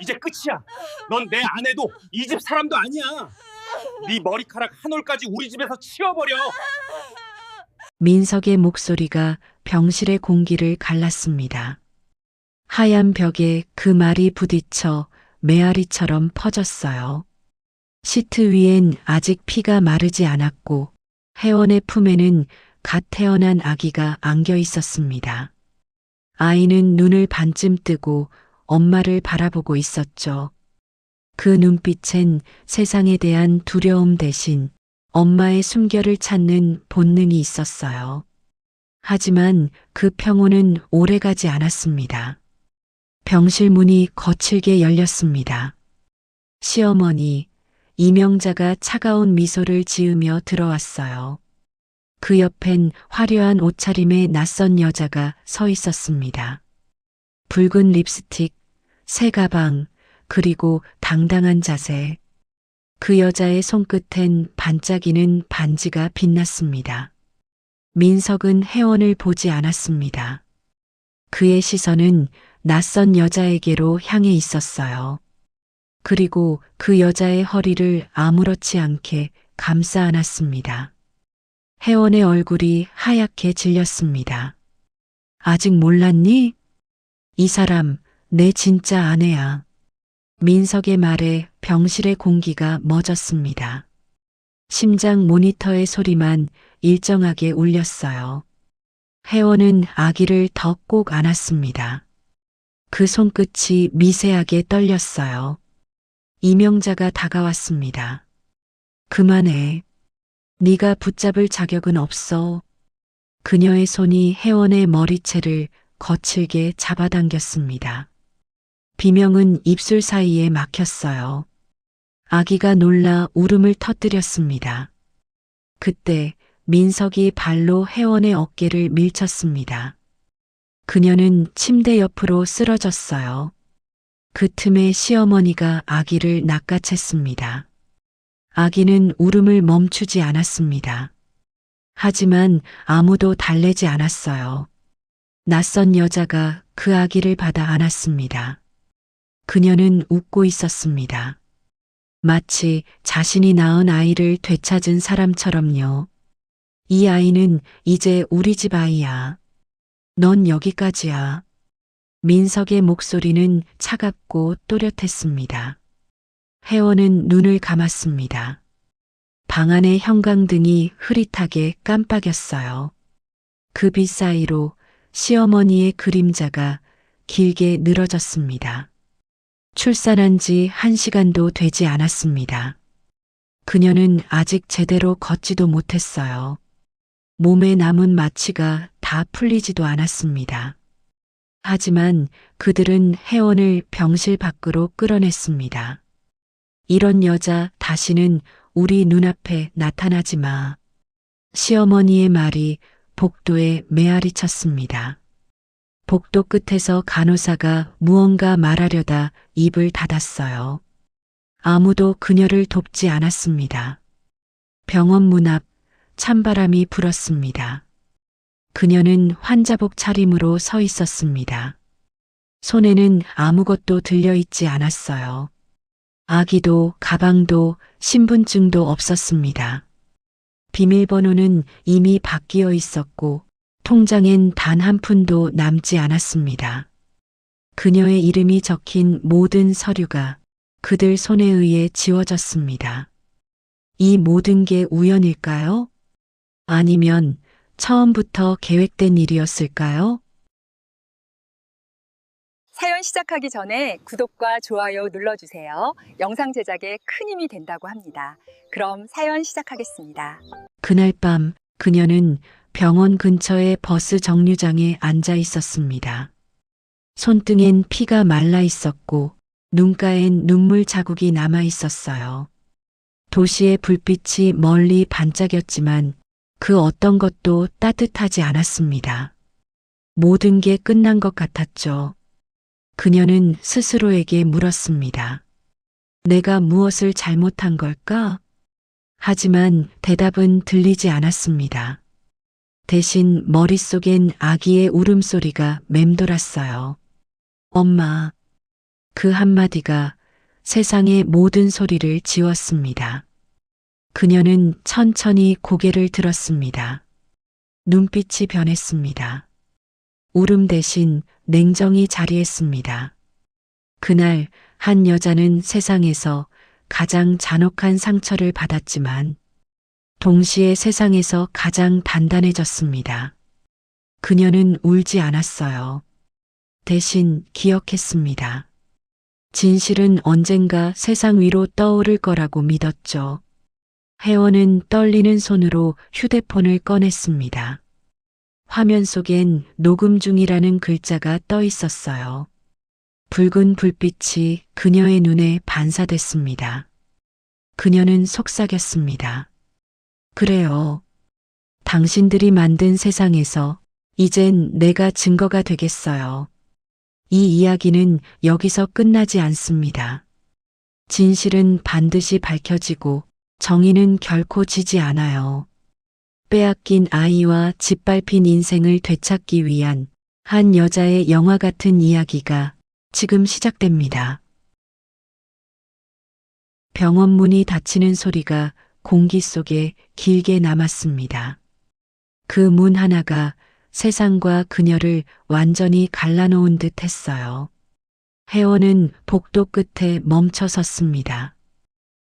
이제 끝이야. 넌 내 아내도 이 집 사람도 아니야. 네 머리카락 한 올까지 우리 집에서 치워버려. 민석의 목소리가 병실의 공기를 갈랐습니다. 하얀 벽에 그 말이 부딪혀 메아리처럼 퍼졌어요. 시트 위엔 아직 피가 마르지 않았고 혜원의 품에는 갓 태어난 아기가 안겨 있었습니다. 아이는 눈을 반쯤 뜨고 엄마를 바라보고 있었죠. 그 눈빛엔 세상에 대한 두려움 대신 엄마의 숨결을 찾는 본능이 있었어요. 하지만 그 평온은 오래가지 않았습니다. 병실 문이 거칠게 열렸습니다. 시어머니, 이명자가 차가운 미소를 지으며 들어왔어요. 그 옆엔 화려한 옷차림의 낯선 여자가 서 있었습니다. 붉은 립스틱, 새 가방, 그리고 당당한 자세. 그 여자의 손끝엔 반짝이는 반지가 빛났습니다. 민석은 혜원을 보지 않았습니다. 그의 시선은 낯선 여자에게로 향해 있었어요. 그리고 그 여자의 허리를 아무렇지 않게 감싸 안았습니다. 혜원의 얼굴이 하얗게 질렸습니다. 아직 몰랐니? 이 사람 내 진짜 아내야. 민석의 말에 병실의 공기가 멎었습니다. 심장 모니터의 소리만 일정하게 울렸어요. 혜원은 아기를 더 꼭 안았습니다. 그 손끝이 미세하게 떨렸어요. 이명자가 다가왔습니다. 그만해. 네가 붙잡을 자격은 없어. 그녀의 손이 혜원의 머리채를 거칠게 잡아당겼습니다. 비명은 입술 사이에 막혔어요. 아기가 놀라 울음을 터뜨렸습니다. 그때 민석이 발로 혜원의 어깨를 밀쳤습니다. 그녀는 침대 옆으로 쓰러졌어요. 그 틈에 시어머니가 아기를 낚아챘습니다. 아기는 울음을 멈추지 않았습니다. 하지만 아무도 달래지 않았어요. 낯선 여자가 그 아기를 받아 안았습니다. 그녀는 웃고 있었습니다. 마치 자신이 낳은 아이를 되찾은 사람처럼요. 이 아이는 이제 우리 집 아이야. 넌 여기까지야. 민석의 목소리는 차갑고 또렷했습니다. 혜원은 눈을 감았습니다. 방 안의 형광등이 흐릿하게 깜빡였어요. 그 빛 사이로 시어머니의 그림자가 길게 늘어졌습니다. 출산한 지 1시간도 되지 않았습니다. 그녀는 아직 제대로 걷지도 못했어요. 몸에 남은 마취가 다 풀리지도 않았습니다. 하지만 그들은 혜원을 병실 밖으로 끌어냈습니다. 이런 여자 다시는 우리 눈앞에 나타나지 마. 시어머니의 말이 복도에 메아리 쳤습니다. 복도 끝에서 간호사가 무언가 말하려다 입을 닫았어요. 아무도 그녀를 돕지 않았습니다. 병원 문 앞 찬바람이 불었습니다. 그녀는 환자복 차림으로 서 있었습니다. 손에는 아무것도 들려있지 않았어요. 아기도 가방도 신분증도 없었습니다. 비밀번호는 이미 바뀌어 있었고 통장엔 단 한 푼도 남지 않았습니다. 그녀의 이름이 적힌 모든 서류가 그들 손에 의해 지워졌습니다. 이 모든 게 우연일까요? 아니면 처음부터 계획된 일이었을까요? 사연 시작하기 전에 구독과 좋아요 눌러주세요. 영상 제작에 큰 힘이 된다고 합니다. 그럼 사연 시작하겠습니다. 그날 밤 그녀는 병원 근처의 버스 정류장에 앉아 있었습니다. 손등엔 피가 말라 있었고 눈가엔 눈물 자국이 남아 있었어요. 도시의 불빛이 멀리 반짝였지만 그 어떤 것도 따뜻하지 않았습니다. 모든 게 끝난 것 같았죠. 그녀는 스스로에게 물었습니다. 내가 무엇을 잘못한 걸까? 하지만 대답은 들리지 않았습니다. 대신 머릿속엔 아기의 울음소리가 맴돌았어요. 엄마, 그 한마디가 세상의 모든 소리를 지웠습니다. 그녀는 천천히 고개를 들었습니다. 눈빛이 변했습니다. 울음 대신 냉정이 자리했습니다. 그날 한 여자는 세상에서 가장 잔혹한 상처를 받았지만 동시에 세상에서 가장 단단해졌습니다. 그녀는 울지 않았어요. 대신 기억했습니다. 진실은 언젠가 세상 위로 떠오를 거라고 믿었죠. 혜원은 떨리는 손으로 휴대폰을 꺼냈습니다. 화면 속엔 녹음 중이라는 글자가 떠 있었어요. 붉은 불빛이 그녀의 눈에 반사됐습니다. 그녀는 속삭였습니다. 그래요. 당신들이 만든 세상에서 이젠 내가 증거가 되겠어요. 이 이야기는 여기서 끝나지 않습니다. 진실은 반드시 밝혀지고 정의는 결코 지지 않아요. 빼앗긴 아이와 짓밟힌 인생을 되찾기 위한 한 여자의 영화 같은 이야기가 지금 시작됩니다. 병원 문이 닫히는 소리가 공기 속에 길게 남았습니다. 그 문 하나가 세상과 그녀를 완전히 갈라놓은 듯 했어요. 혜원은 복도 끝에 멈춰 섰습니다.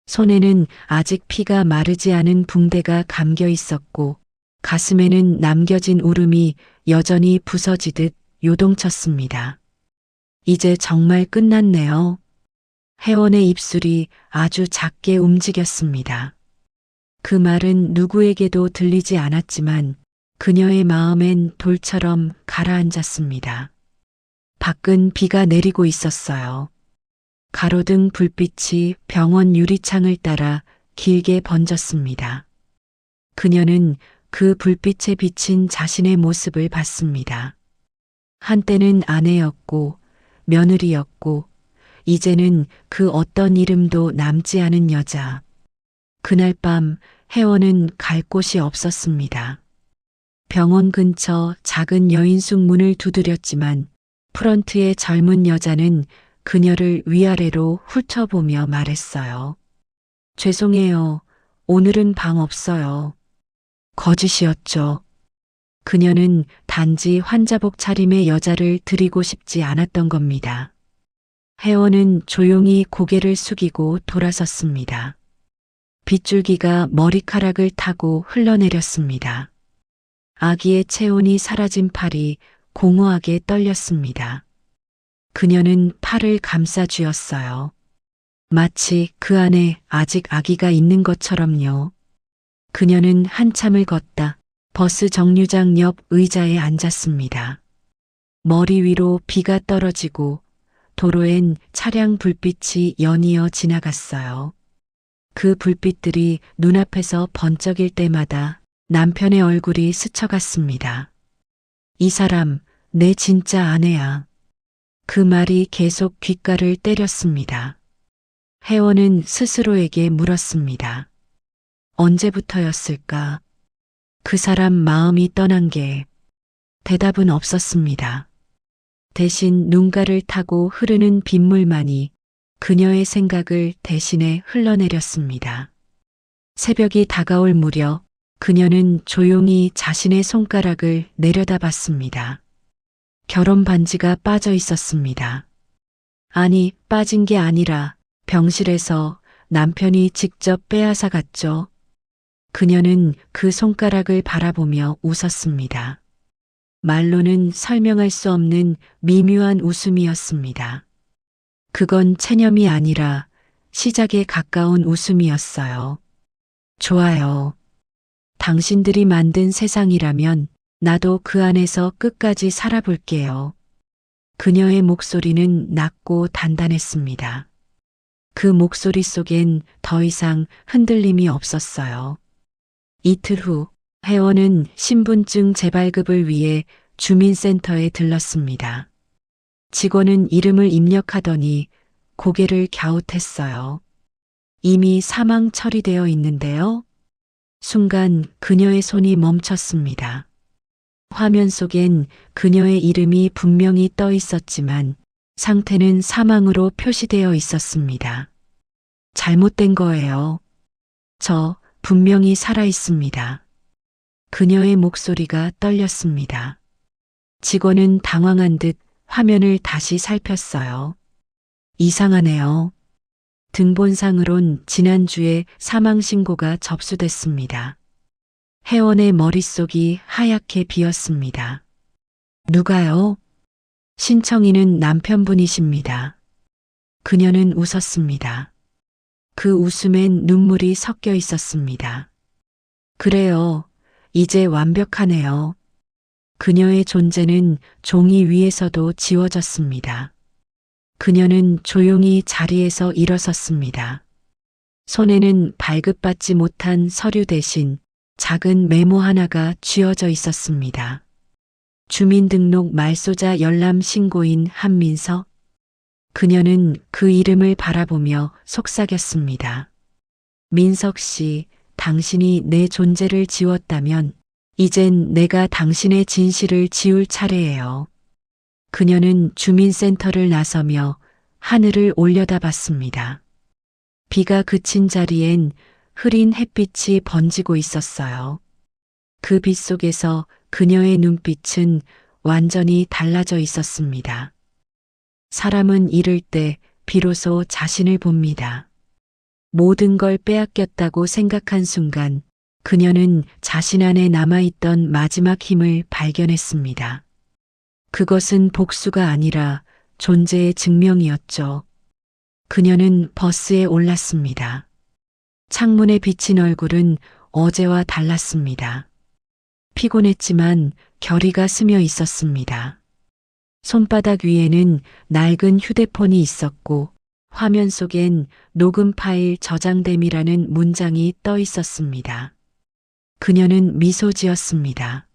손에는 아직 피가 마르지 않은 붕대가 감겨 있었고 가슴에는 남겨진 울음이 여전히 부서지듯 요동쳤습니다. 이제 정말 끝났네요. 혜원의 입술이 아주 작게 움직였습니다. 그 말은 누구에게도 들리지 않았지만 그녀의 마음엔 돌처럼 가라앉았습니다. 밖은 비가 내리고 있었어요. 가로등 불빛이 병원 유리창을 따라 길게 번졌습니다. 그녀는 그 불빛에 비친 자신의 모습을 봤습니다. 한때는 아내였고 며느리였고 이제는 그 어떤 이름도 남지 않은 여자. 그날 밤 혜원은 갈 곳이 없었습니다. 병원 근처 작은 여인숙 문을 두드렸지만 프런트의 젊은 여자는 그녀를 위아래로 훑어보며 말했어요. 죄송해요. 오늘은 방 없어요. 거짓이었죠. 그녀는 단지 환자복 차림의 여자를 드리고 싶지 않았던 겁니다. 혜원은 조용히 고개를 숙이고 돌아섰습니다. 빗줄기가 머리카락을 타고 흘러내렸습니다. 아기의 체온이 사라진 팔이 공허하게 떨렸습니다. 그녀는 팔을 감싸 쥐었어요. 마치 그 안에 아직 아기가 있는 것처럼요. 그녀는 한참을 걷다 버스 정류장 옆 의자에 앉았습니다. 머리 위로 비가 떨어지고 도로엔 차량 불빛이 연이어 지나갔어요. 그 불빛들이 눈앞에서 번쩍일 때마다 남편의 얼굴이 스쳐갔습니다. 이 사람, 내 진짜 아내야. 그 말이 계속 귓가를 때렸습니다. 혜원은 스스로에게 물었습니다. 언제부터였을까? 그 사람 마음이 떠난 게 대답은 없었습니다. 대신 눈가를 타고 흐르는 빗물만이 그녀의 생각을 대신해 흘러내렸습니다. 새벽이 다가올 무렵 그녀는 조용히 자신의 손가락을 내려다봤습니다. 결혼 반지가 빠져 있었습니다. 아니, 빠진 게 아니라 병실에서 남편이 직접 빼앗아 갔죠. 그녀는 그 손가락을 바라보며 웃었습니다. 말로는 설명할 수 없는 미묘한 웃음이었습니다. 그건 체념이 아니라 시작에 가까운 웃음이었어요. 좋아요. 당신들이 만든 세상이라면 나도 그 안에서 끝까지 살아볼게요. 그녀의 목소리는 낮고 단단했습니다. 그 목소리 속엔 더 이상 흔들림이 없었어요. 이틀 후 혜원은 신분증 재발급을 위해 주민센터에 들렀습니다. 직원은 이름을 입력하더니 고개를 갸웃했어요. 이미 사망 처리되어 있는데요. 순간 그녀의 손이 멈췄습니다. 화면 속엔 그녀의 이름이 분명히 떠 있었지만 상태는 사망으로 표시되어 있었습니다. 잘못된 거예요. 저 분명히 살아 있습니다. 그녀의 목소리가 떨렸습니다. 직원은 당황한 듯 화면을 다시 살폈어요. 이상하네요. 등본상으론 지난주에 사망신고가 접수됐습니다. 혜원의 머릿속이 하얗게 비었습니다. 누가요? 신청인은 남편분이십니다. 그녀는 웃었습니다. 그 웃음엔 눈물이 섞여 있었습니다. 그래요. 이제 완벽하네요. 그녀의 존재는 종이 위에서도 지워졌습니다. 그녀는 조용히 자리에서 일어섰습니다. 손에는 발급받지 못한 서류 대신 작은 메모 하나가 쥐어져 있었습니다. 주민등록 말소자 열람 신고인 한민서. 그녀는 그 이름을 바라보며 속삭였습니다. 민석 씨, 당신이 내 존재를 지웠다면 이젠 내가 당신의 진실을 지울 차례예요. 그녀는 주민센터를 나서며 하늘을 올려다봤습니다. 비가 그친 자리엔 흐린 햇빛이 번지고 있었어요. 그 빛 속에서 그녀의 눈빛은 완전히 달라져 있었습니다. 사람은 이를 때 비로소 자신을 봅니다. 모든 걸 빼앗겼다고 생각한 순간 그녀는 자신 안에 남아있던 마지막 힘을 발견했습니다. 그것은 복수가 아니라 존재의 증명이었죠. 그녀는 버스에 올랐습니다. 창문에 비친 얼굴은 어제와 달랐습니다. 피곤했지만 결의가 스며 있었습니다. 손바닥 위에는 낡은 휴대폰이 있었고 화면 속엔 녹음 파일 저장됨이라는 문장이 떠 있었습니다. 그녀는 미소 지었습니다.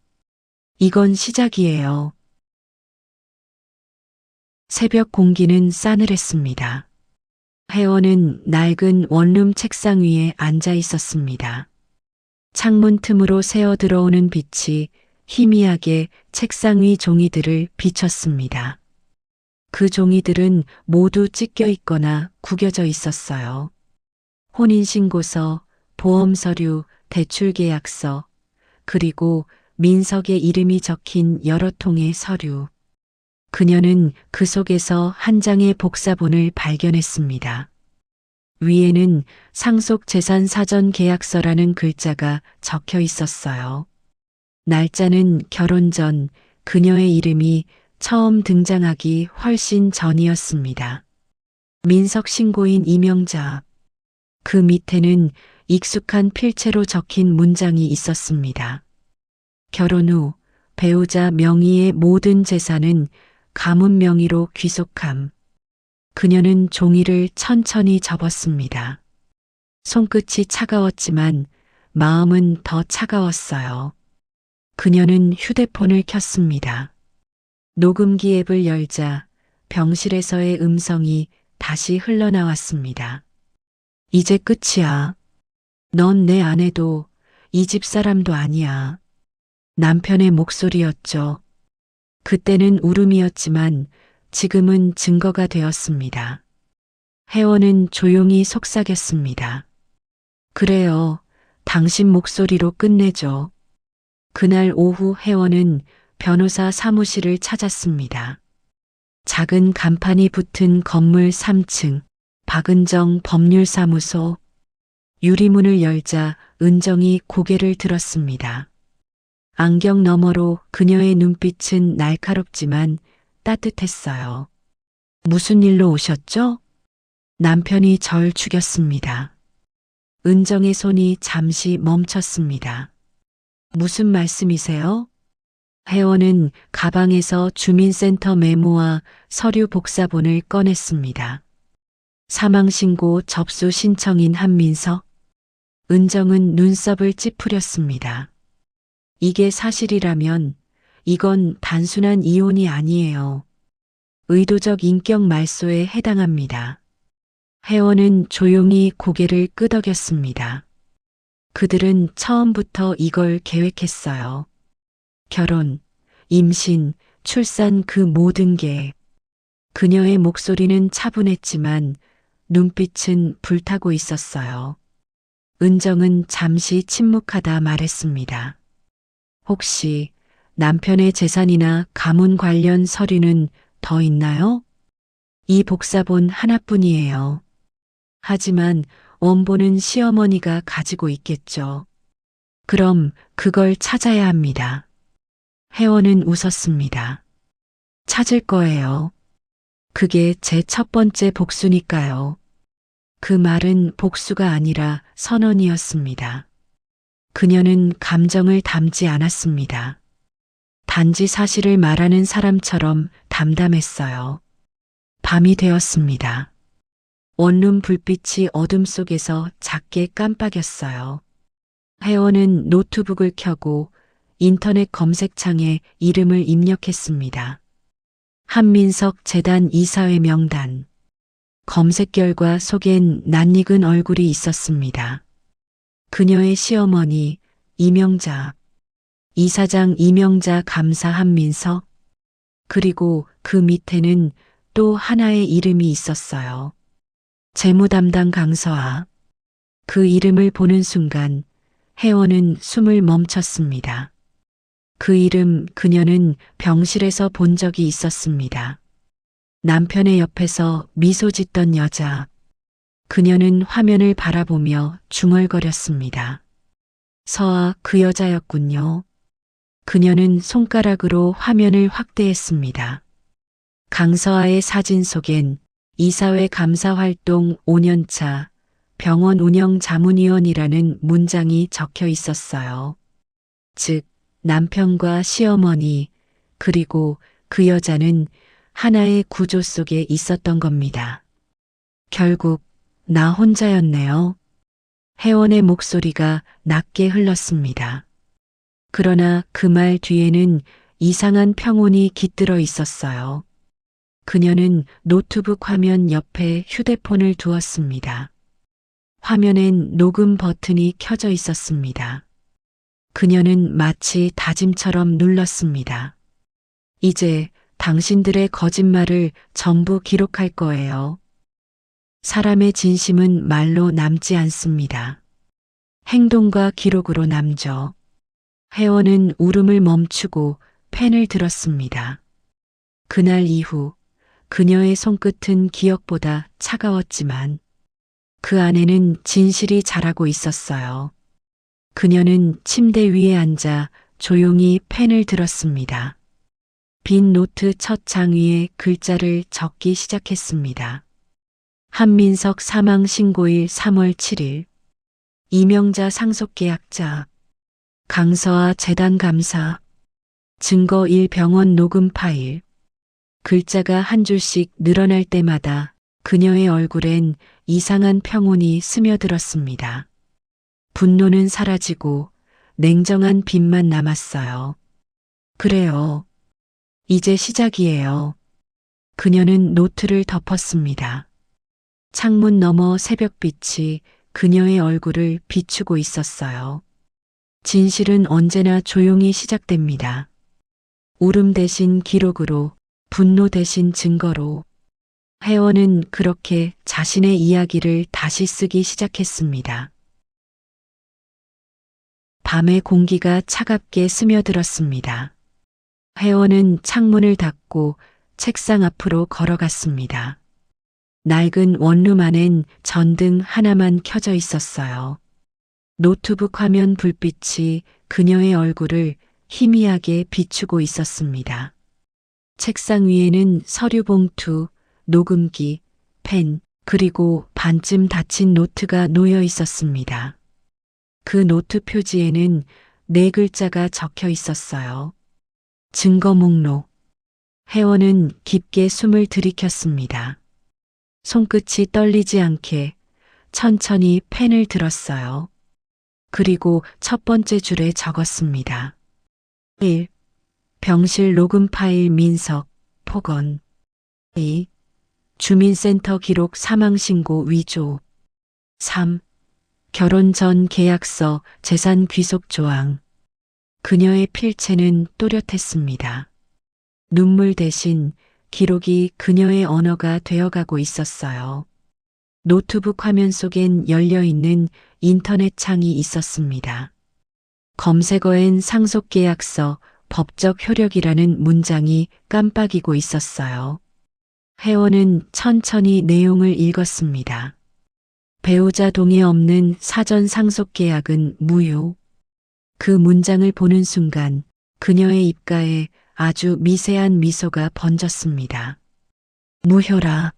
이건 시작이에요. 새벽 공기는 싸늘했습니다. 혜원은 낡은 원룸 책상 위에 앉아 있었습니다. 창문 틈으로 새어 들어오는 빛이 희미하게 책상 위 종이들을 비췄습니다. 그 종이들은 모두 찢겨 있거나 구겨져 있었어요. 혼인신고서, 보험서류, 대출계약서, 그리고 민석의 이름이 적힌 여러 통의 서류. 그녀는 그 속에서 한 장의 복사본을 발견했습니다. 위에는 상속재산 사전 계약서라는 글자가 적혀 있었어요. 날짜는 결혼 전 그녀의 이름이 처음 등장하기 훨씬 전이었습니다. 민석 신고인 이명자. 그 밑에는 익숙한 필체로 적힌 문장이 있었습니다. 결혼 후 배우자 명의의 모든 재산은 가문 명의로 귀속함. 그녀는 종이를 천천히 접었습니다. 손끝이 차가웠지만 마음은 더 차가웠어요. 그녀는 휴대폰을 켰습니다. 녹음기 앱을 열자 병실에서의 음성이 다시 흘러나왔습니다. 이제 끝이야. 넌 내 아내도 이 집 사람도 아니야. 남편의 목소리였죠. 그때는 울음이었지만 지금은 증거가 되었습니다. 혜원은 조용히 속삭였습니다. 그래요. 당신 목소리로 끝내죠. 그날 오후 혜원은 변호사 사무실을 찾았습니다. 작은 간판이 붙은 건물 3층, 박은정 법률사무소. 유리문을 열자 은정이 고개를 들었습니다. 안경 너머로 그녀의 눈빛은 날카롭지만 따뜻했어요. 무슨 일로 오셨죠? 남편이 절 죽였습니다. 은정의 손이 잠시 멈췄습니다. 무슨 말씀이세요? 혜원은 가방에서 주민센터 메모와 서류 복사본을 꺼냈습니다. 사망신고 접수 신청인 한민석. 은정은 눈썹을 찌푸렸습니다. 이게 사실이라면 이건 단순한 이혼이 아니에요. 의도적 인격 말소에 해당합니다. 혜원은 조용히 고개를 끄덕였습니다. 그들은 처음부터 이걸 계획했어요. 결혼, 임신, 출산 그 모든 게. 그녀의 목소리는 차분했지만 눈빛은 불타고 있었어요. 은정은 잠시 침묵하다 말했습니다. 혹시 남편의 재산이나 가문 관련 서류는 더 있나요? 이 복사본 하나뿐이에요. 하지만 원본은 시어머니가 가지고 있겠죠. 그럼 그걸 찾아야 합니다. 혜원은 웃었습니다. 찾을 거예요. 그게 제 첫 번째 복수니까요. 그 말은 복수가 아니라 선언이었습니다. 그녀는 감정을 담지 않았습니다. 단지 사실을 말하는 사람처럼 담담했어요. 밤이 되었습니다. 원룸 불빛이 어둠 속에서 작게 깜빡였어요. 혜원은 노트북을 켜고 인터넷 검색창에 이름을 입력했습니다. 한민석 재단 이사회 명단. 검색 결과 속엔 낯익은 얼굴이 있었습니다. 그녀의 시어머니 이명자, 이사장 이명자 감사 한민석, 그리고 그 밑에는 또 하나의 이름이 있었어요. 재무담당 강서아. 그 이름을 보는 순간 혜원은 숨을 멈췄습니다. 그 이름 그녀는 병실에서 본 적이 있었습니다. 남편의 옆에서 미소 짓던 여자. 그녀는 화면을 바라보며 중얼거렸습니다. 서아 그 여자였군요. 그녀는 손가락으로 화면을 확대했습니다. 강서아의 사진 속엔 이사회 감사활동 5년차 병원 운영 자문위원이라는 문장이 적혀 있었어요. 즉, 남편과 시어머니, 그리고 그 여자는 하나의 구조 속에 있었던 겁니다. 결국 나 혼자였네요. 혜원의 목소리가 낮게 흘렀습니다. 그러나 그 말 뒤에는 이상한 평온이 깃들어 있었어요. 그녀는 노트북 화면 옆에 휴대폰을 두었습니다. 화면엔 녹음 버튼이 켜져 있었습니다. 그녀는 마치 다짐처럼 눌렀습니다. 이제 당신들의 거짓말을 전부 기록할 거예요. 사람의 진심은 말로 남지 않습니다. 행동과 기록으로 남죠. 혜원은 울음을 멈추고 펜을 들었습니다. 그날 이후 그녀의 손끝은 기억보다 차가웠지만 그 안에는 진실이 자라고 있었어요. 그녀는 침대 위에 앉아 조용히 펜을 들었습니다. 빈 노트 첫 장 위에 글자를 적기 시작했습니다. 한민석 사망 신고일 3월 7일. 이명자 상속계약자. 강서아 재단 감사. 증거 1 병원 녹음 파일. 글자가 한 줄씩 늘어날 때마다 그녀의 얼굴엔 이상한 평온이 스며들었습니다. 분노는 사라지고 냉정한 빛만 남았어요. 그래요. 이제 시작이에요. 그녀는 노트를 덮었습니다. 창문 너머 새벽빛이 그녀의 얼굴을 비추고 있었어요. 진실은 언제나 조용히 시작됩니다. 울음 대신 기록으로, 분노 대신 증거로. 혜원은 그렇게 자신의 이야기를 다시 쓰기 시작했습니다. 밤의 공기가 차갑게 스며들었습니다. 혜원은 창문을 닫고 책상 앞으로 걸어갔습니다. 낡은 원룸 안엔 전등 하나만 켜져 있었어요. 노트북 화면 불빛이 그녀의 얼굴을 희미하게 비추고 있었습니다. 책상 위에는 서류 봉투, 녹음기, 펜, 그리고 반쯤 닫힌 노트가 놓여 있었습니다. 그 노트 표지에는 4글자가 적혀 있었어요. 증거 목록. 혜원은 깊게 숨을 들이켰습니다. 손끝이 떨리지 않게 천천히 펜을 들었어요. 그리고 첫 번째 줄에 적었습니다. 1. 병실 녹음 파일 민석, 폭언. 2. 주민센터 기록 사망신고 위조. 3. 결혼 전 계약서 재산 귀속 조항. 그녀의 필체는 또렷했습니다. 눈물 대신 기록이 그녀의 언어가 되어가고 있었어요. 노트북 화면 속엔 열려있는 인터넷 창이 있었습니다. 검색어엔 상속계약서, 법적 효력이라는 문장이 깜빡이고 있었어요. 혜원은 천천히 내용을 읽었습니다. 배우자 동의 없는 사전 상속계약은 무효. 그 문장을 보는 순간 그녀의 입가에 아주 미세한 미소가 번졌습니다. 무효라.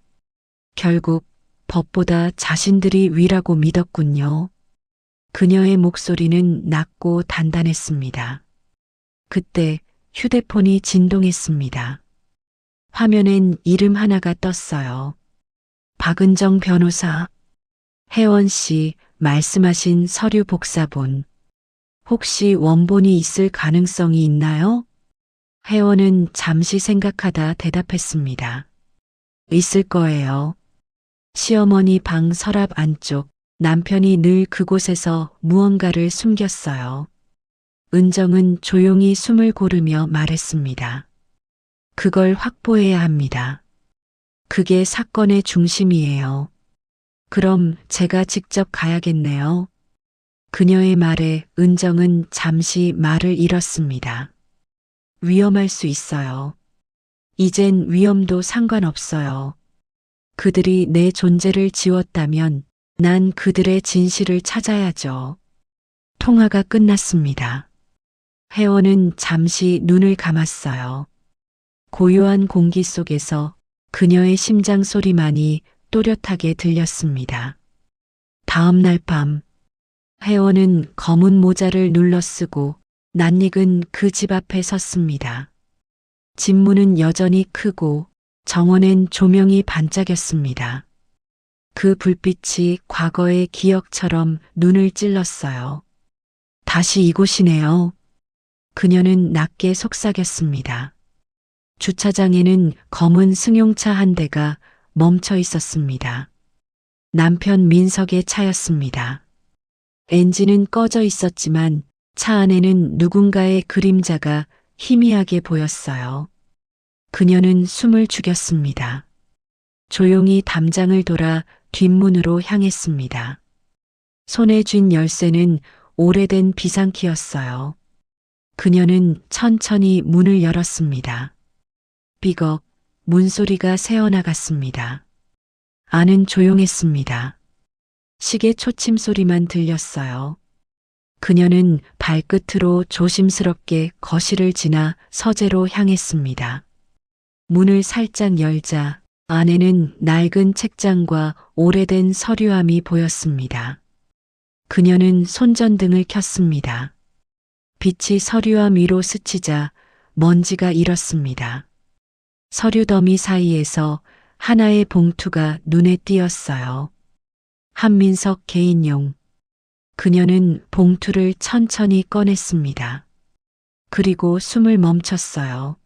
결국 법보다 자신들이 위라고 믿었군요. 그녀의 목소리는 낮고 단단했습니다. 그때 휴대폰이 진동했습니다. 화면엔 이름 하나가 떴어요. 박은정 변호사. 혜원 씨 말씀하신 서류 복사본. 혹시 원본이 있을 가능성이 있나요? 혜원은 잠시 생각하다 대답했습니다. 있을 거예요. 시어머니 방 서랍 안쪽, 남편이 늘 그곳에서 무언가를 숨겼어요. 은정은 조용히 숨을 고르며 말했습니다. 그걸 확보해야 합니다. 그게 사건의 중심이에요. 그럼 제가 직접 가야겠네요. 그녀의 말에 은정은 잠시 말을 잃었습니다. 위험할 수 있어요. 이젠 위험도 상관없어요. 그들이 내 존재를 지웠다면 난 그들의 진실을 찾아야죠. 통화가 끝났습니다. 혜원은 잠시 눈을 감았어요. 고요한 공기 속에서 그녀의 심장 소리만이 또렷하게 들렸습니다. 다음 날 밤, 혜원은 검은 모자를 눌러쓰고 낯익은 그 집 앞에 섰습니다. 집 문은 여전히 크고 정원엔 조명이 반짝였습니다. 그 불빛이 과거의 기억처럼 눈을 찔렀어요. 다시 이곳이네요. 그녀는 낮게 속삭였습니다. 주차장에는 검은 승용차 한 대가 멈춰 있었습니다. 남편 민석의 차였습니다. 엔진은 꺼져 있었지만 차 안에는 누군가의 그림자가 희미하게 보였어요. 그녀는 숨을 죽였습니다. 조용히 담장을 돌아 뒷문으로 향했습니다. 손에 쥔 열쇠는 오래된 비상키였어요. 그녀는 천천히 문을 열었습니다. 삐걱 문소리가 새어나갔습니다. 안은 조용했습니다. 시계 초침 소리만 들렸어요. 그녀는 발끝으로 조심스럽게 거실을 지나 서재로 향했습니다. 문을 살짝 열자 안에는 낡은 책장과 오래된 서류함이 보였습니다. 그녀는 손전등을 켰습니다. 빛이 서류함 위로 스치자 먼지가 일었습니다. 서류 더미 사이에서 하나의 봉투가 눈에 띄었어요. 한민석 개인용. 그녀는 봉투를 천천히 꺼냈습니다. 그리고 숨을 멈췄어요.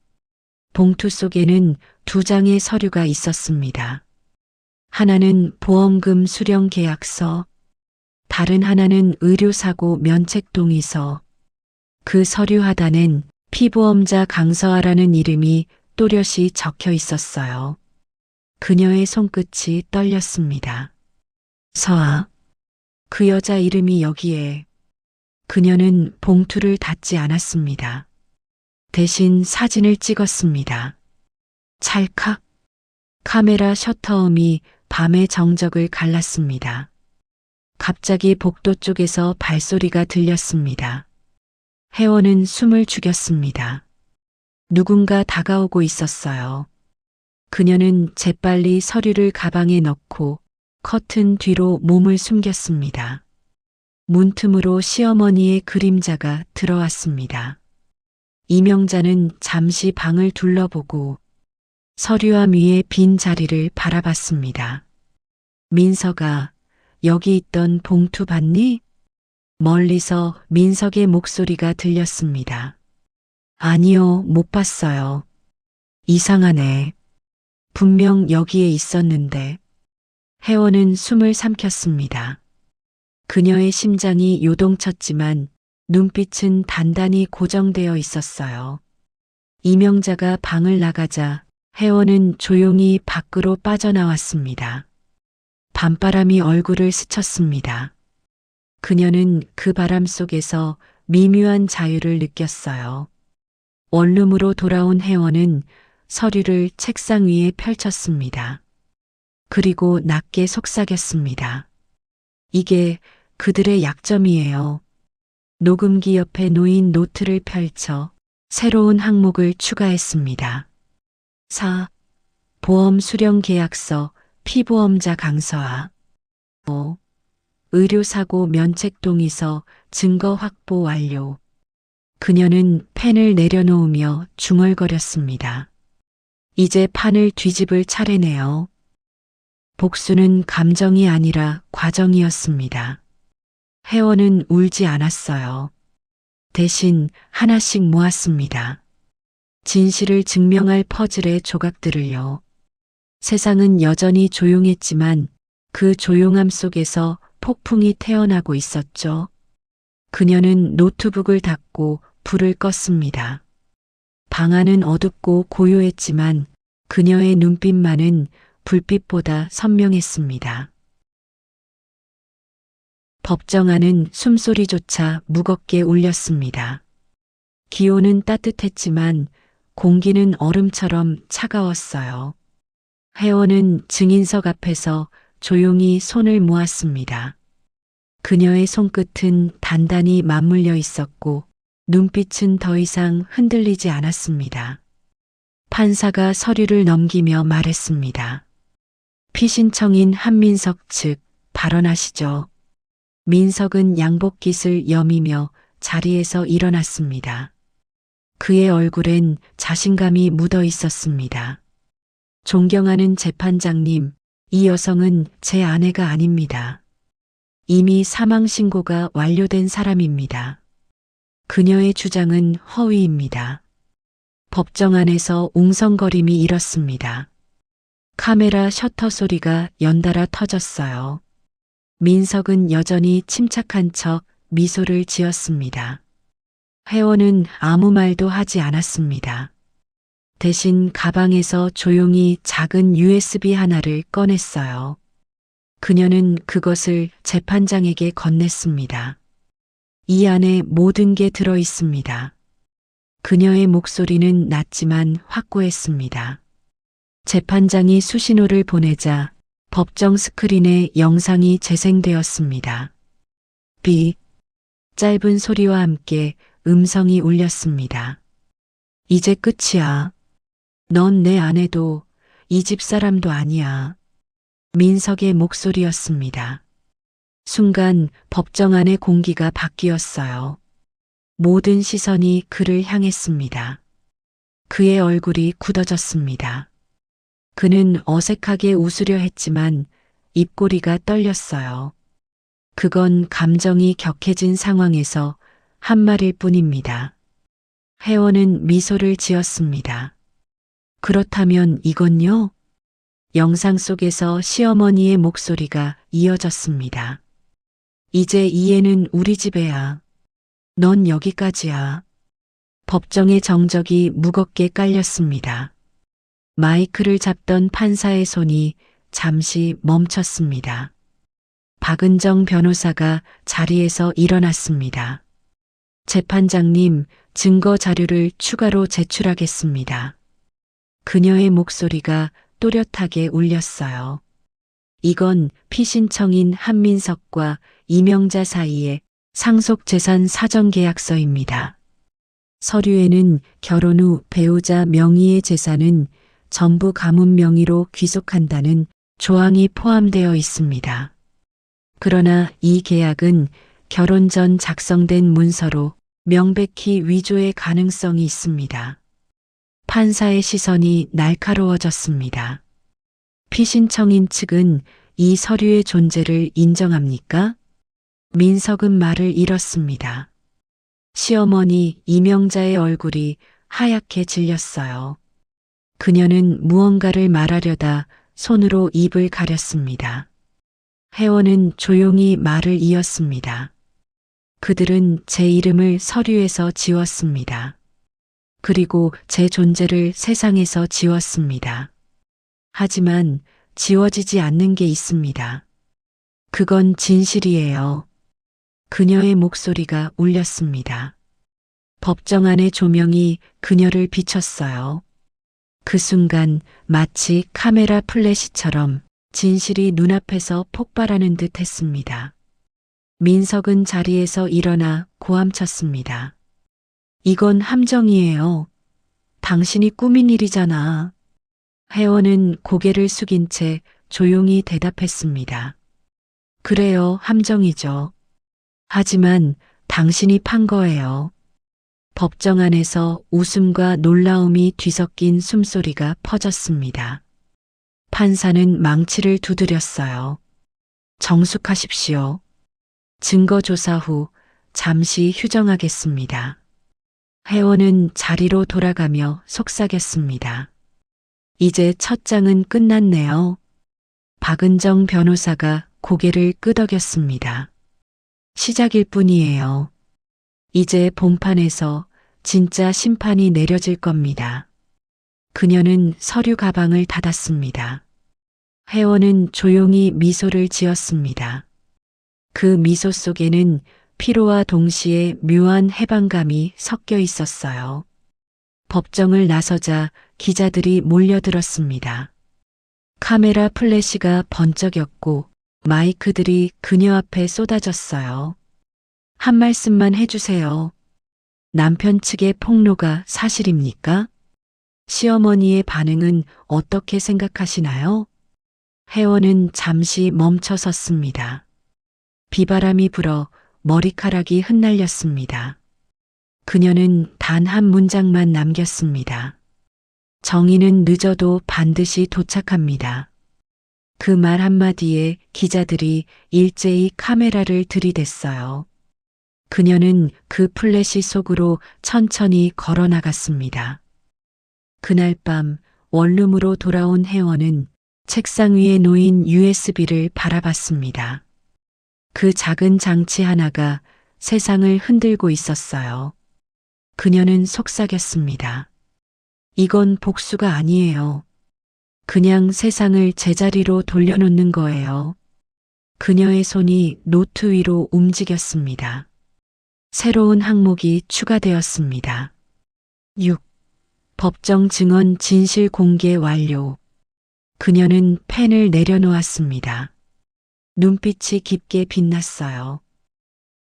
봉투 속에는 2장의 서류가 있었습니다. 하나는 보험금 수령 계약서, 다른 하나는 의료사고 면책 동의서. 그 서류 하단엔 피보험자 강서아라는 이름이 또렷이 적혀 있었어요. 그녀의 손끝이 떨렸습니다. 서아. 그 여자 이름이 여기에. 그녀는 봉투를 닫지 않았습니다. 대신 사진을 찍었습니다. 찰칵. 카메라 셔터음이 밤의 정적을 갈랐습니다. 갑자기 복도 쪽에서 발소리가 들렸습니다. 혜원은 숨을 죽였습니다. 누군가 다가오고 있었어요. 그녀는 재빨리 서류를 가방에 넣고 커튼 뒤로 몸을 숨겼습니다. 문틈으로 시어머니의 그림자가 들어왔습니다. 이명자는 잠시 방을 둘러보고 서류함 위에 빈 자리를 바라봤습니다. 민석아, 여기 있던 봉투 봤니? 멀리서 민석의 목소리가 들렸습니다. 아니요, 못 봤어요. 이상하네. 분명 여기에 있었는데. 혜원은 숨을 삼켰습니다. 그녀의 심장이 요동쳤지만 눈빛은 단단히 고정되어 있었어요. 이명자가 방을 나가자 혜원은 조용히 밖으로 빠져나왔습니다. 밤바람이 얼굴을 스쳤습니다. 그녀는 그 바람 속에서 미묘한 자유를 느꼈어요. 원룸으로 돌아온 혜원은 서류를 책상 위에 펼쳤습니다. 그리고 낮게 속삭였습니다. 이게 그들의 약점이에요. 녹음기 옆에 놓인 노트를 펼쳐 새로운 항목을 추가했습니다. 4. 보험 수령 계약서, 피보험자 강서와 5. 의료사고 면책 동의서, 증거 확보 완료. 그녀는 펜을 내려놓으며 중얼거렸습니다. 이제 판을 뒤집을 차례네요. 복수는 감정이 아니라 과정이었습니다. 혜원은 울지 않았어요. 대신 하나씩 모았습니다. 진실을 증명할 퍼즐의 조각들을요. 세상은 여전히 조용했지만 그 조용함 속에서 폭풍이 태어나고 있었죠. 그녀는 노트북을 닫고 불을 껐습니다. 방 안은 어둡고 고요했지만 그녀의 눈빛만은 불빛보다 선명했습니다. 법정 안은 숨소리조차 무겁게 울렸습니다. 기온은 따뜻했지만 공기는 얼음처럼 차가웠어요. 혜원은 증인석 앞에서 조용히 손을 모았습니다. 그녀의 손끝은 단단히 맞물려 있었고 눈빛은 더 이상 흔들리지 않았습니다. 판사가 서류를 넘기며 말했습니다. 피신청인 한민석 측 발언하시죠. 민석은 양복깃을 여미며 자리에서 일어났습니다. 그의 얼굴엔 자신감이 묻어 있었습니다. 존경하는 재판장님, 이 여성은 제 아내가 아닙니다. 이미 사망 신고가 완료된 사람입니다. 그녀의 주장은 허위입니다. 법정 안에서 웅성거림이 일었습니다. 카메라 셔터 소리가 연달아 터졌어요. 민석은 여전히 침착한 척 미소를 지었습니다. 혜원은 아무 말도 하지 않았습니다. 대신 가방에서 조용히 작은 USB 하나를 꺼냈어요. 그녀는 그것을 재판장에게 건넸습니다. 이 안에 모든 게 들어 있습니다. 그녀의 목소리는 낮지만 확고했습니다. 재판장이 수신호를 보내자 법정 스크린에 영상이 재생되었습니다. 삐. 짧은 소리와 함께 음성이 울렸습니다. 이제 끝이야. 넌 내 아내도 이 집 사람도 아니야. 민석의 목소리였습니다. 순간 법정 안의 공기가 바뀌었어요. 모든 시선이 그를 향했습니다. 그의 얼굴이 굳어졌습니다. 그는 어색하게 웃으려 했지만 입꼬리가 떨렸어요. 그건 감정이 격해진 상황에서 한 말일 뿐입니다. 혜원은 미소를 지었습니다. 그렇다면 이건요? 영상 속에서 시어머니의 목소리가 이어졌습니다. 이제 이 애는 우리 집애야. 넌 여기까지야. 법정의 정적이 무겁게 깔렸습니다. 마이크를 잡던 판사의 손이 잠시 멈췄습니다. 박은정 변호사가 자리에서 일어났습니다. 재판장님, 증거 자료를 추가로 제출하겠습니다. 그녀의 목소리가 또렷하게 울렸어요. 이건 피신청인 한민석과 이명자 사이의 상속재산 사전계약서입니다. 서류에는 결혼 후 배우자 명의의 재산은 전부 가문 명의로 귀속한다는 조항이 포함되어 있습니다. 그러나 이 계약은 결혼 전 작성된 문서로 명백히 위조의 가능성이 있습니다. 판사의 시선이 날카로워졌습니다. 피신청인 측은 이 서류의 존재를 인정합니까? 민석은 말을 잃었습니다. 시어머니 이명자의 얼굴이 하얗게 질렸어요. 그녀는 무언가를 말하려다 손으로 입을 가렸습니다. 혜원은 조용히 말을 이었습니다. 그들은 제 이름을 서류에서 지웠습니다. 그리고 제 존재를 세상에서 지웠습니다. 하지만 지워지지 않는 게 있습니다. 그건 진실이에요. 그녀의 목소리가 울렸습니다. 법정 안의 조명이 그녀를 비췄어요. 그 순간 마치 카메라 플래시처럼 진실이 눈앞에서 폭발하는 듯 했습니다. 민석은 자리에서 일어나 고함쳤습니다. 이건 함정이에요. 당신이 꾸민 일이잖아. 혜원은 고개를 숙인 채 조용히 대답했습니다. 그래요, 함정이죠. 하지만 당신이 판 거예요. 법정 안에서 웃음과 놀라움이 뒤섞인 숨소리가 퍼졌습니다. 판사는 망치를 두드렸어요. 정숙하십시오. 증거 조사 후 잠시 휴정하겠습니다. 혜원은 자리로 돌아가며 속삭였습니다. 이제 첫 장은 끝났네요. 박은정 변호사가 고개를 끄덕였습니다. 시작일 뿐이에요. 이제 본판에서 진짜 심판이 내려질 겁니다. 그녀는 서류 가방을 닫았습니다. 혜원은 조용히 미소를 지었습니다. 그 미소 속에는 피로와 동시에 묘한 해방감이 섞여 있었어요. 법정을 나서자 기자들이 몰려들었습니다. 카메라 플래시가 번쩍였고 마이크들이 그녀 앞에 쏟아졌어요. 한 말씀만 해주세요. 남편 측의 폭로가 사실입니까? 시어머니의 반응은 어떻게 생각하시나요? 혜원은 잠시 멈춰 섰습니다. 비바람이 불어 머리카락이 흩날렸습니다. 그녀는 단 한 문장만 남겼습니다. 정의는 늦어도 반드시 도착합니다. 그 말 한마디에 기자들이 일제히 카메라를 들이댔어요. 그녀는 그 플래시 속으로 천천히 걸어 나갔습니다. 그날 밤 원룸으로 돌아온 혜원은 책상 위에 놓인 USB를 바라봤습니다. 그 작은 장치 하나가 세상을 흔들고 있었어요. 그녀는 속삭였습니다. 이건 복수가 아니에요. 그냥 세상을 제자리로 돌려놓는 거예요. 그녀의 손이 노트 위로 움직였습니다. 새로운 항목이 추가되었습니다. 6. 법정 증언 진실 공개 완료. 그녀는 펜을 내려놓았습니다. 눈빛이 깊게 빛났어요.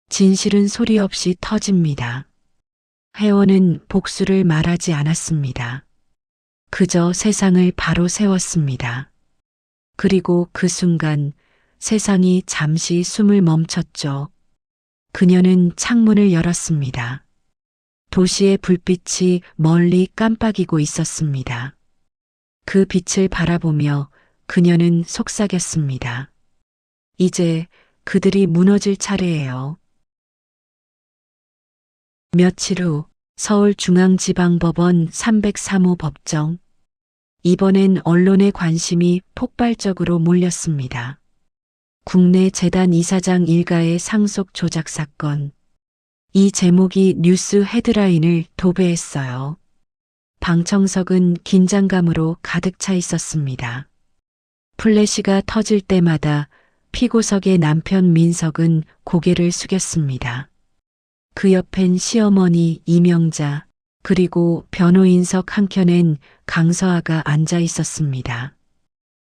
진실은 소리 없이 터집니다. 혜원은 복수를 말하지 않았습니다. 그저 세상을 바로 세웠습니다. 그리고 그 순간 세상이 잠시 숨을 멈췄죠. 그녀는 창문을 열었습니다. 도시의 불빛이 멀리 깜빡이고 있었습니다. 그 빛을 바라보며 그녀는 속삭였습니다. 이제 그들이 무너질 차례예요. 며칠 후 서울중앙지방법원 303호 법정. 이번엔 언론의 관심이 폭발적으로 몰렸습니다. 국내 재단 이사장 일가의 상속 조작 사건. 이 제목이 뉴스 헤드라인을 도배했어요. 방청석은 긴장감으로 가득 차 있었습니다. 플래시가 터질 때마다 피고석의 남편 민석은 고개를 숙였습니다. 그 옆엔 시어머니 이명자, 그리고 변호인석 한켠엔 강서아가 앉아 있었습니다.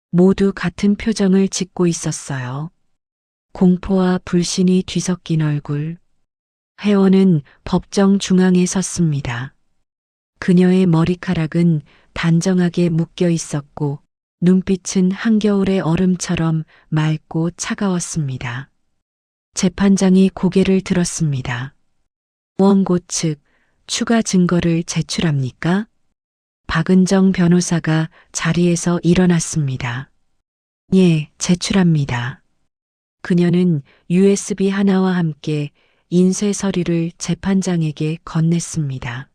모두 같은 표정을 짓고 있었어요. 공포와 불신이 뒤섞인 얼굴. 혜원은 법정 중앙에 섰습니다. 그녀의 머리카락은 단정하게 묶여 있었고 눈빛은 한겨울의 얼음처럼 맑고 차가웠습니다. 재판장이 고개를 들었습니다. 원고 측 추가 증거를 제출합니까? 박은정 변호사가 자리에서 일어났습니다. 예, 제출합니다. 그녀는 USB 하나와 함께 인쇄 서류를 재판장에게 건넸습니다.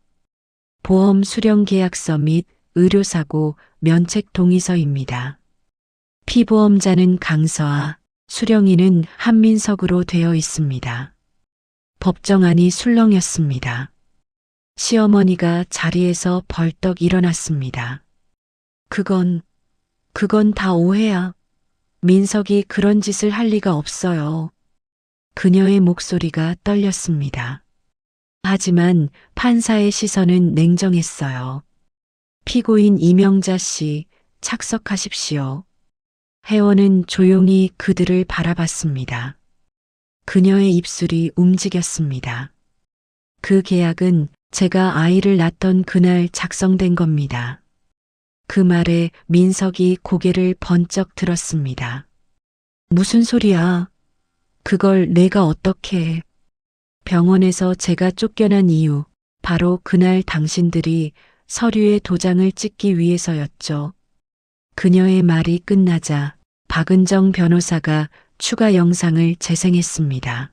보험 수령 계약서 및 의료사고 면책 동의서입니다. 피보험자는 강서아, 수령인은 한민석으로 되어 있습니다. 법정안이 술렁였습니다. 시어머니가 자리에서 벌떡 일어났습니다. 그건 다 오해야. 민석이 그런 짓을 할 리가 없어요. 그녀의 목소리가 떨렸습니다. 하지만 판사의 시선은 냉정했어요. 피고인 이명자 씨, 착석하십시오. 회원은 조용히 그들을 바라봤습니다. 그녀의 입술이 움직였습니다. 그 계약은 제가 아이를 낳던 그날 작성된 겁니다. 그 말에 민석이 고개를 번쩍 들었습니다. 무슨 소리야? 그걸 내가 어떻게 해? 병원에서 제가 쫓겨난 이유, 바로 그날 당신들이 서류에 도장을 찍기 위해서였죠. 그녀의 말이 끝나자 박은정 변호사가 추가 영상을 재생했습니다.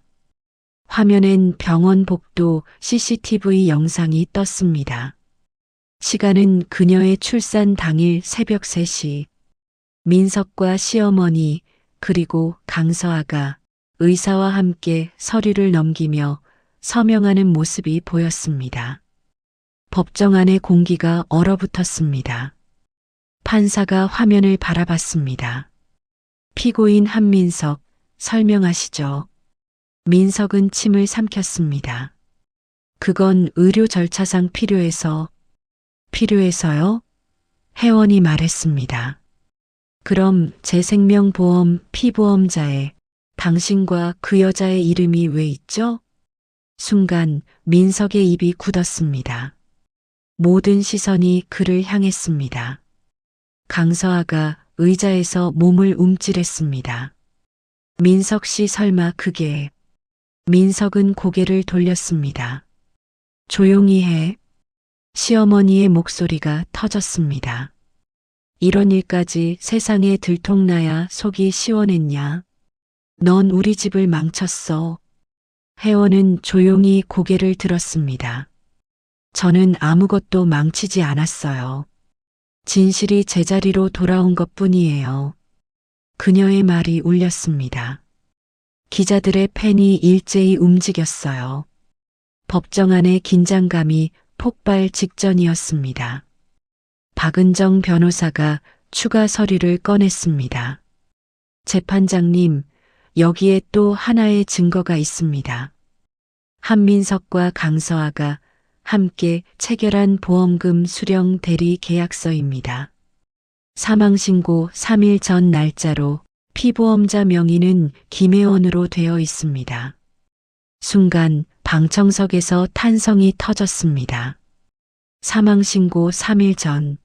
화면엔 병원 복도 CCTV 영상이 떴습니다. 시간은 그녀의 출산 당일 새벽 3시. 민석과 시어머니 그리고 강서아가 의사와 함께 서류를 넘기며 서명하는 모습이 보였습니다. 법정 안의 공기가 얼어붙었습니다. 판사가 화면을 바라봤습니다. 피고인 한민석, 설명하시죠. 민석은 침을 삼켰습니다. 그건 의료 절차상 필요해서요? 회원이 말했습니다. 그럼 제 생명보험 피보험자에 당신과 그 여자의 이름이 왜 있죠? 순간 민석의 입이 굳었습니다. 모든 시선이 그를 향했습니다. 강서아가 의자에서 몸을 움찔했습니다. 민석 씨 설마 그게... 민석은 고개를 돌렸습니다. 조용히 해. 시어머니의 목소리가 터졌습니다. 이런 일까지 세상에 들통나야 속이 시원했냐? 넌 우리 집을 망쳤어. 회원은 조용히 고개를 들었습니다. 저는 아무것도 망치지 않았어요. 진실이 제자리로 돌아온 것뿐이에요. 그녀의 말이 울렸습니다. 기자들의 펜이 일제히 움직였어요. 법정 안의 긴장감이 폭발 직전이었습니다. 박은정 변호사가 추가 서류를 꺼냈습니다. 재판장님, 여기에 또 하나의 증거가 있습니다. 한민석과 강서아가 함께 체결한 보험금 수령 대리 계약서입니다. 사망신고 3일 전 날짜로 피보험자 명의는 김혜원으로 되어 있습니다. 순간 방청석에서 탄성이 터졌습니다. 사망신고 3일 전.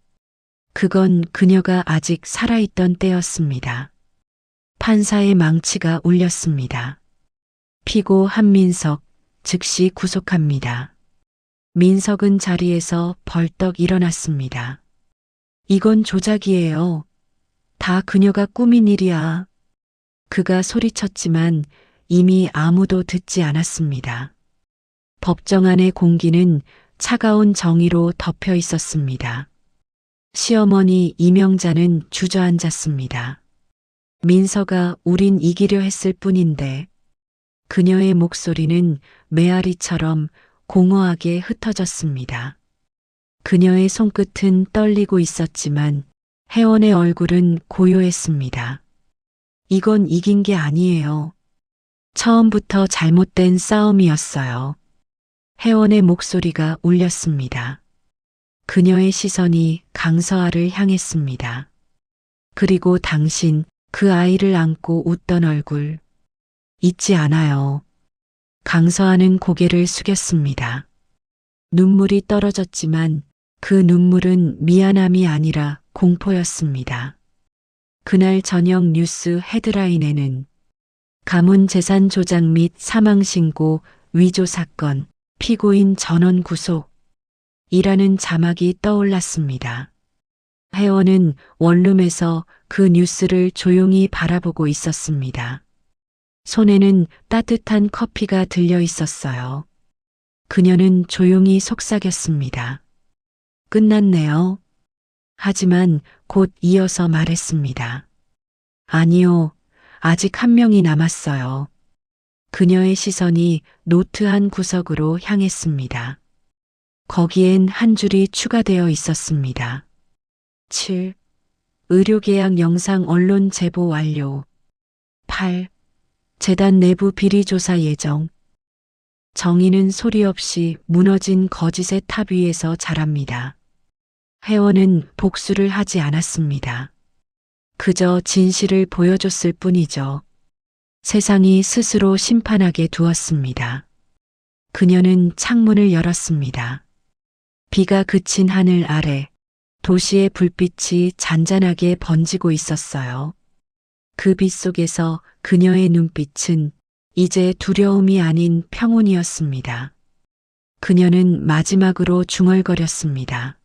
그건 그녀가 아직 살아있던 때였습니다. 판사의 망치가 울렸습니다. 피고 한민석 즉시 구속합니다. 민석은 자리에서 벌떡 일어났습니다. 이건 조작이에요. 다 그녀가 꾸민 일이야. 그가 소리쳤지만 이미 아무도 듣지 않았습니다. 법정 안의 공기는 차가운 정의로 덮여 있었습니다. 시어머니 이명자는 주저앉았습니다. 민서가 우린 이기려 했을 뿐인데. 그녀의 목소리는 메아리처럼 공허하게 흩어졌습니다. 그녀의 손끝은 떨리고 있었지만 회원의 얼굴은 고요했습니다. 이건 이긴 게 아니에요. 처음부터 잘못된 싸움이었어요. 회원의 목소리가 울렸습니다. 그녀의 시선이 강서아를 향했습니다. 그리고 당신, 그 아이를 안고 웃던 얼굴. 잊지 않아요. 강서아는 고개를 숙였습니다. 눈물이 떨어졌지만 그 눈물은 미안함이 아니라 공포였습니다. 그날 저녁 뉴스 헤드라인에는 가문 재산 조작 및 사망신고 위조 사건, 피고인 전원 구속 이라는 자막이 떠올랐습니다. 회원은 원룸에서 그 뉴스를 조용히 바라보고 있었습니다. 손에는 따뜻한 커피가 들려 있었어요. 그녀는 조용히 속삭였습니다. 끝났네요. 하지만 곧 이어서 말했습니다. 아니요, 아직 한 명이 남았어요. 그녀의 시선이 노트 한 구석으로 향했습니다. 거기엔 한 줄이 추가되어 있었습니다. 7. 의료계약 영상 언론 제보 완료. 8. 재단 내부 비리 조사 예정. 정의는 소리 없이 무너진 거짓의 탑 위에서 자랍니다. 회원은 복수를 하지 않았습니다. 그저 진실을 보여줬을 뿐이죠. 세상이 스스로 심판하게 두었습니다. 그녀는 창문을 열었습니다. 비가 그친 하늘 아래 도시의 불빛이 잔잔하게 번지고 있었어요. 그 빛 속에서 그녀의 눈빛은 이제 두려움이 아닌 평온이었습니다. 그녀는 마지막으로 중얼거렸습니다.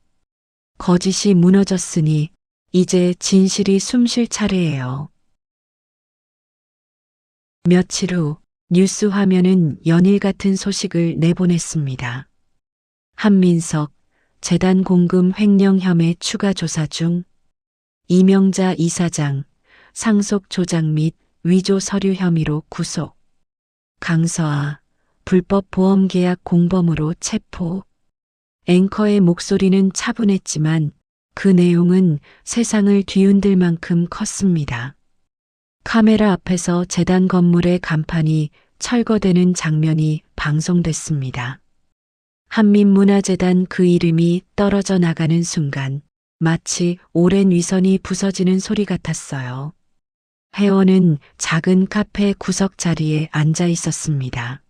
거짓이 무너졌으니 이제 진실이 숨쉴 차례예요. 며칠 후 뉴스 화면은 연일 같은 소식을 내보냈습니다. 한민석 재단 공금 횡령 혐의 추가 조사 중, 이명자 이사장 상속 조작 및 위조 서류 혐의로 구속, 강서아 불법 보험 계약 공범으로 체포. 앵커의 목소리는 차분했지만 그 내용은 세상을 뒤흔들 만큼 컸습니다. 카메라 앞에서 재단 건물의 간판이 철거되는 장면이 방송됐습니다. 한민문화재단 그 이름이 떨어져 나가는 순간 마치 오랜 위선이 부서지는 소리 같았어요. 회원은 작은 카페 구석 자리에 앉아 있었습니다.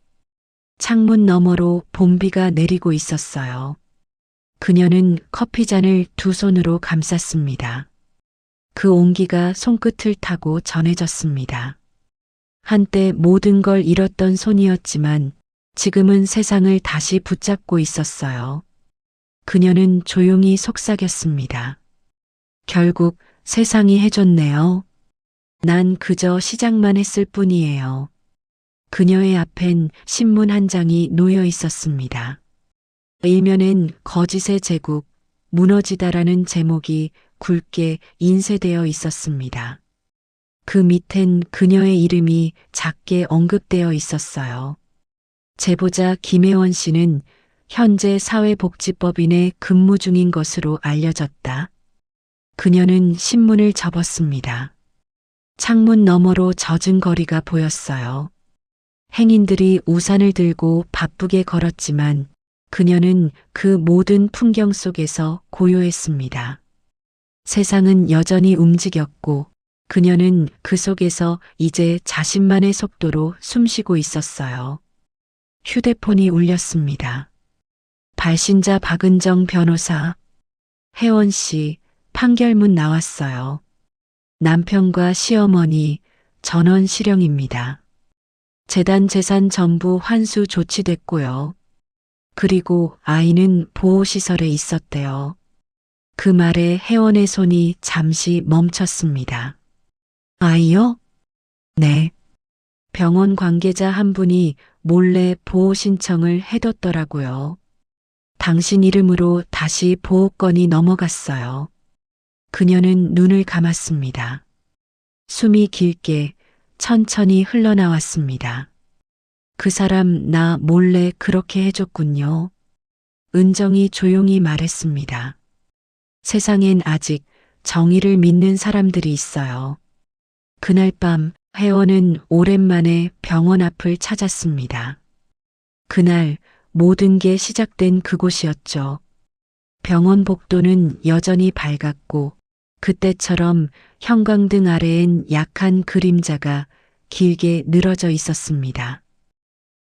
창문 너머로 봄비가 내리고 있었어요. 그녀는 커피잔을 두 손으로 감쌌습니다. 그 온기가 손끝을 타고 전해졌습니다. 한때 모든 걸 잃었던 손이었지만 지금은 세상을 다시 붙잡고 있었어요. 그녀는 조용히 속삭였습니다. 결국 세상이 해줬네요. 난 그저 시작만 했을 뿐이에요. 그녀의 앞엔 신문 한 장이 놓여 있었습니다. 일면엔 거짓의 제국, 무너지다라는 제목이 굵게 인쇄되어 있었습니다. 그 밑엔 그녀의 이름이 작게 언급되어 있었어요. 제보자 김혜원 씨는 현재 사회복지법인에 근무 중인 것으로 알려졌다. 그녀는 신문을 접었습니다. 창문 너머로 젖은 거리가 보였어요. 행인들이 우산을 들고 바쁘게 걸었지만 그녀는 그 모든 풍경 속에서 고요했습니다. 세상은 여전히 움직였고 그녀는 그 속에서 이제 자신만의 속도로 숨쉬고 있었어요. 휴대폰이 울렸습니다. 발신자 박은정 변호사. 혜원 씨, 판결문 나왔어요. 남편과 시어머니 전원 실형입니다. 재단 재산 전부 환수 조치됐고요. 그리고 아이는 보호시설에 있었대요. 그 말에 혜원의 손이 잠시 멈췄습니다. 아이요? 네. 병원 관계자 한 분이 몰래 보호 신청을 해뒀더라고요. 당신 이름으로 다시 보호권이 넘어갔어요. 그녀는 눈을 감았습니다. 숨이 길게 천천히 흘러나왔습니다. 그 사람 나 몰래 그렇게 해줬군요. 은정이 조용히 말했습니다. 세상엔 아직 정의를 믿는 사람들이 있어요. 그날 밤 혜원은 오랜만에 병원 앞을 찾았습니다. 그날 모든 게 시작된 그곳이었죠. 병원 복도는 여전히 밝았고 그때처럼 형광등 아래엔 약한 그림자가 길게 늘어져 있었습니다.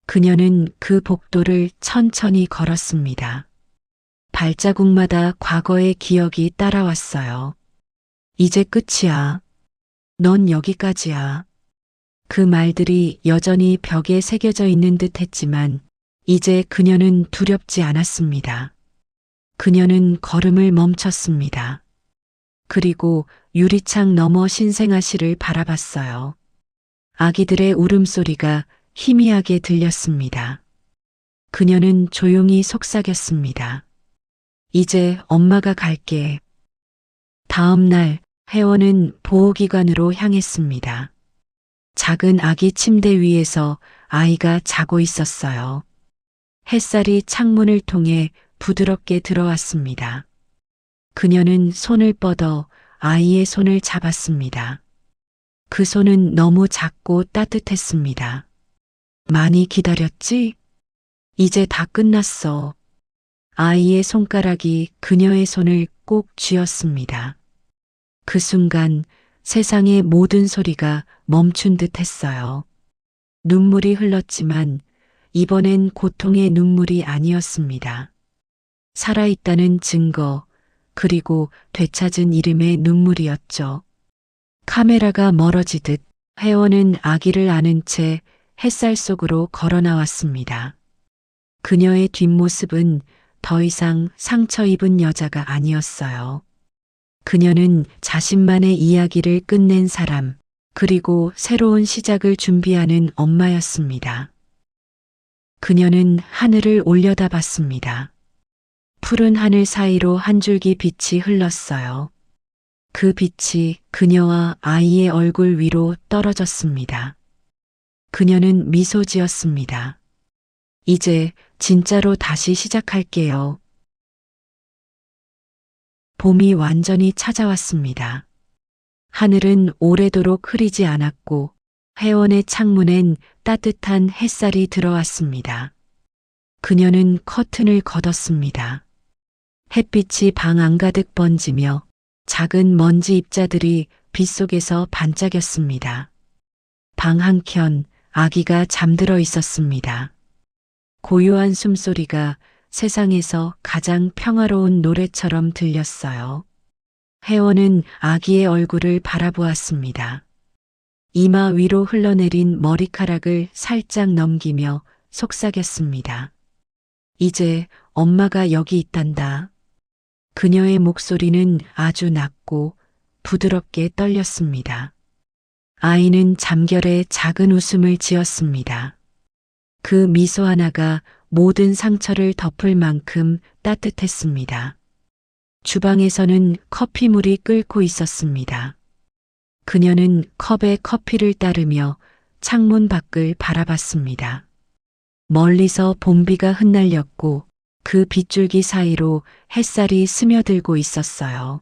그녀는 그 복도를 천천히 걸었습니다. 발자국마다 과거의 기억이 따라왔어요. 이제 끝이야. 넌 여기까지야. 그 말들이 여전히 벽에 새겨져 있는 듯 했지만 이제 그녀는 두렵지 않았습니다. 그녀는 걸음을 멈췄습니다. 그리고 유리창 너머 신생아실을 바라봤어요. 아기들의 울음소리가 희미하게 들렸습니다. 그녀는 조용히 속삭였습니다. 이제 엄마가 갈게. 다음 날 혜원은 보호기관으로 향했습니다. 작은 아기 침대 위에서 아이가 자고 있었어요. 햇살이 창문을 통해 부드럽게 들어왔습니다. 그녀는 손을 뻗어 아이의 손을 잡았습니다. 그 손은 너무 작고 따뜻했습니다. 많이 기다렸지? 이제 다 끝났어. 아이의 손가락이 그녀의 손을 꼭 쥐었습니다. 그 순간 세상의 모든 소리가 멈춘 듯 했어요. 눈물이 흘렀지만 이번엔 고통의 눈물이 아니었습니다. 살아있다는 증거, 그리고 되찾은 이름의 눈물이었죠. 카메라가 멀어지듯 혜원은 아기를 안은 채 햇살 속으로 걸어 나왔습니다. 그녀의 뒷모습은 더 이상 상처 입은 여자가 아니었어요. 그녀는 자신만의 이야기를 끝낸 사람, 그리고 새로운 시작을 준비하는 엄마였습니다. 그녀는 하늘을 올려다봤습니다. 푸른 하늘 사이로 한 줄기 빛이 흘렀어요. 그 빛이 그녀와 아이의 얼굴 위로 떨어졌습니다. 그녀는 미소 지었습니다. 이제 진짜로 다시 시작할게요. 봄이 완전히 찾아왔습니다. 하늘은 오래도록 흐리지 않았고 혜원의 창문엔 따뜻한 햇살이 들어왔습니다. 그녀는 커튼을 걷었습니다. 햇빛이 방 안가득 번지며 작은 먼지 입자들이 빗속에서 반짝였습니다. 방 한켠 아기가 잠들어 있었습니다. 고요한 숨소리가 세상에서 가장 평화로운 노래처럼 들렸어요. 혜원은 아기의 얼굴을 바라보았습니다. 이마 위로 흘러내린 머리카락을 살짝 넘기며 속삭였습니다. 이제 엄마가 여기 있단다. 그녀의 목소리는 아주 낮고 부드럽게 떨렸습니다. 아이는 잠결에 작은 웃음을 지었습니다. 그 미소 하나가 모든 상처를 덮을 만큼 따뜻했습니다. 주방에서는 커피물이 끓고 있었습니다. 그녀는 컵에 커피를 따르며 창문 밖을 바라봤습니다. 멀리서 봄비가 흩날렸고 그 빗줄기 사이로 햇살이 스며들고 있었어요.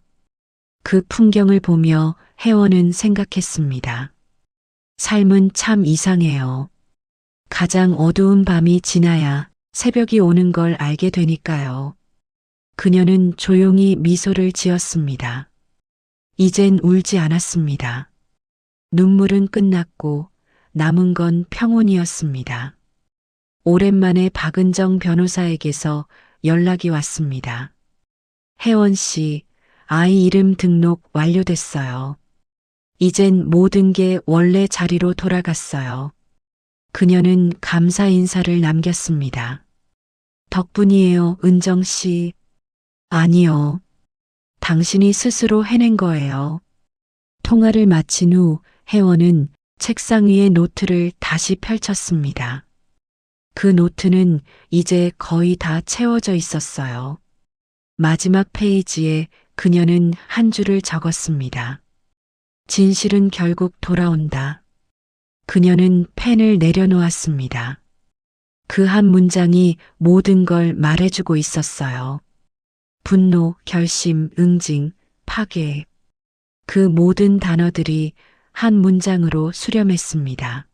그 풍경을 보며 혜원은 생각했습니다. 삶은 참 이상해요. 가장 어두운 밤이 지나야 새벽이 오는 걸 알게 되니까요. 그녀는 조용히 미소를 지었습니다. 이젠 울지 않았습니다. 눈물은 끝났고 남은 건 평온이었습니다. 오랜만에 박은정 변호사에게서 연락이 왔습니다. 혜원 씨, 아이 이름 등록 완료됐어요. 이젠 모든 게 원래 자리로 돌아갔어요. 그녀는 감사 인사를 남겼습니다. 덕분이에요, 은정 씨. 아니요. 당신이 스스로 해낸 거예요. 통화를 마친 후 혜원은 책상 위에 노트를 다시 펼쳤습니다. 그 노트는 이제 거의 다 채워져 있었어요. 마지막 페이지에 그녀는 한 줄을 적었습니다. 진실은 결국 돌아온다. 그녀는 펜을 내려놓았습니다. 그 한 문장이 모든 걸 말해주고 있었어요. 분노, 결심, 응징, 파괴. 그 모든 단어들이 한 문장으로 수렴했습니다.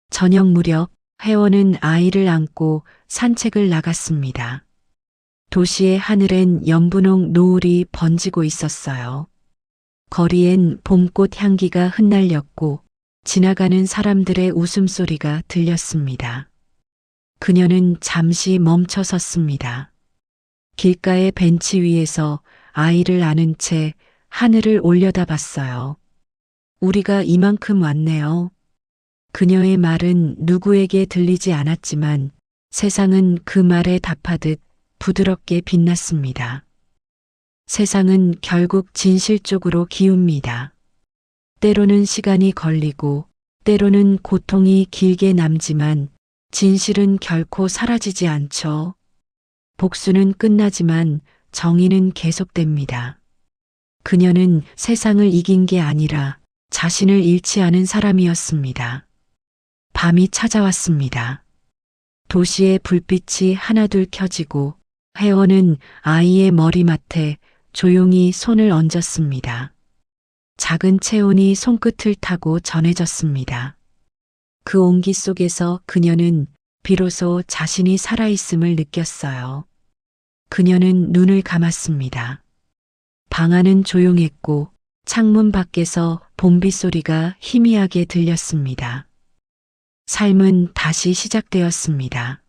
저녁 무렵 혜원은 아이를 안고 산책을 나갔습니다. 도시의 하늘엔 연분홍 노을이 번지고 있었어요. 거리엔 봄꽃 향기가 흩날렸고 지나가는 사람들의 웃음소리가 들렸습니다. 그녀는 잠시 멈춰 섰습니다. 길가의 벤치 위에서 아이를 안은 채 하늘을 올려다봤어요. 우리가 이만큼 왔네요. 그녀의 말은 누구에게 들리지 않았지만 세상은 그 말에 답하듯 부드럽게 빛났습니다. 세상은 결국 진실 쪽으로 기웁니다. 때로는 시간이 걸리고 때로는 고통이 길게 남지만 진실은 결코 사라지지 않죠. 복수는 끝나지만 정의는 계속됩니다. 그녀는 세상을 이긴 게 아니라 자신을 잃지 않은 사람이었습니다. 밤이 찾아왔습니다. 도시의 불빛이 하나둘 켜지고 혜원은 아이의 머리맡에 조용히 손을 얹었습니다. 작은 체온이 손끝을 타고 전해졌습니다. 그 온기 속에서 그녀는 비로소 자신이 살아있음을 느꼈어요. 그녀는 눈을 감았습니다. 방 안은 조용했고 창문 밖에서 봄비 소리가 희미하게 들렸습니다. 삶은 다시 시작되었습니다.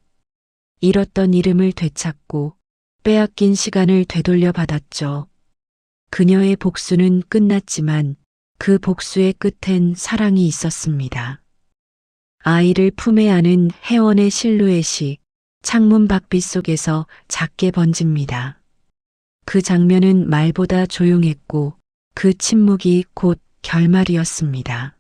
잃었던 이름을 되찾고 빼앗긴 시간을 되돌려 받았죠. 그녀의 복수는 끝났지만 그 복수의 끝엔 사랑이 있었습니다. 아이를 품에 안은 혜원의 실루엣이 창문 밖빛 속에서 작게 번집니다. 그 장면은 말보다 조용했고 그 침묵이 곧 결말이었습니다.